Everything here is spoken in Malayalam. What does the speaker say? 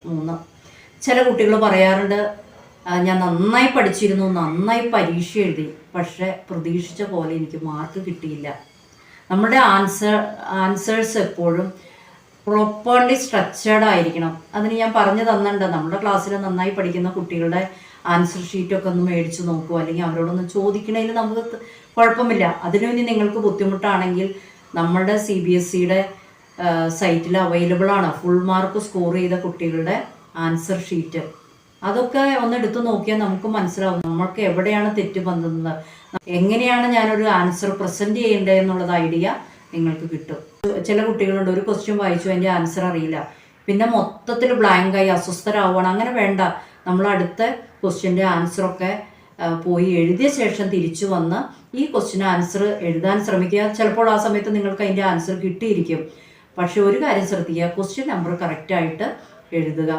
3. ചില കുട്ടികൾ പറയാറുണ്ട്, ഞാൻ നന്നായി പഠിച്ചിരുന്നു, നന്നായി പരീക്ഷ എഴുതി, പക്ഷെ പ്രതീക്ഷിച്ച പോലെ എനിക്ക് മാർക്ക് കിട്ടിയില്ല. നമ്മുടെ ആൻസേഴ്സ് എപ്പോഴും പ്രോപ്പർലി സ്ട്രക്ചേർഡ് ആയിരിക്കണം. അതിന് ഞാൻ പറഞ്ഞു തന്നിട്ടുണ്ട്, നമ്മുടെ ക്ലാസ്സിൽ നന്നായി പഠിക്കുന്ന കുട്ടികളുടെ ആൻസർ ഷീറ്റൊക്കെ ഒന്ന് മേടിച്ച് നോക്കുക, അല്ലെങ്കിൽ അവരോടൊന്ന് ചോദിക്കണതിൽ നമുക്ക് കുഴപ്പമില്ല. അതിനു വേണ്ടി നിങ്ങൾക്ക് ബുദ്ധിമുട്ടാണെങ്കിൽ നമ്മുടെ CBSEയുടെ സൈറ്റിൽ അവൈലബിൾ ആണ് ഫുൾ മാർക്ക് സ്കോർ ചെയ്ത കുട്ടികളുടെ ആൻസർ ഷീറ്റ്. അതൊക്കെ ഒന്ന് എടുത്തു നോക്കിയാൽ നമുക്ക് മനസ്സിലാവും നമ്മൾക്ക് എവിടെയാണ് തെറ്റ് വന്നത്, എങ്ങനെയാണ് ഞാനൊരു ആൻസർ പ്രസൻറ്റ് ചെയ്യേണ്ടത് എന്നുള്ളത് ഐഡിയ നിങ്ങൾക്ക് കിട്ടും. ചില കുട്ടികളുണ്ട്, ഒരു ക്വസ്റ്റ്യൻ വായിച്ചു അതിൻ്റെ ആൻസർ അറിയില്ല, പിന്നെ മൊത്തത്തിൽ ബ്ലാങ്കായി അസ്വസ്ഥരാവുകയാണ്. അങ്ങനെ വേണ്ട. നമ്മൾ അടുത്ത ക്വസ്റ്റ്യൻ്റെ ആൻസറൊക്കെ പോയി എഴുതിയ ശേഷം തിരിച്ചു വന്ന് ഈ ക്വസ്റ്റ്യൻ ആൻസർ എഴുതാൻ ശ്രമിക്കുക. ചിലപ്പോൾ ആ സമയത്ത് നിങ്ങൾക്ക് അതിൻ്റെ ആൻസർ കിട്ടിയിരിക്കും. പക്ഷെ ഒരു കാര്യം ശ്രദ്ധിക്കുക, ക്വസ്റ്റ്യൻ നമ്പർ കറക്റ്റായിട്ട് എഴുതുക.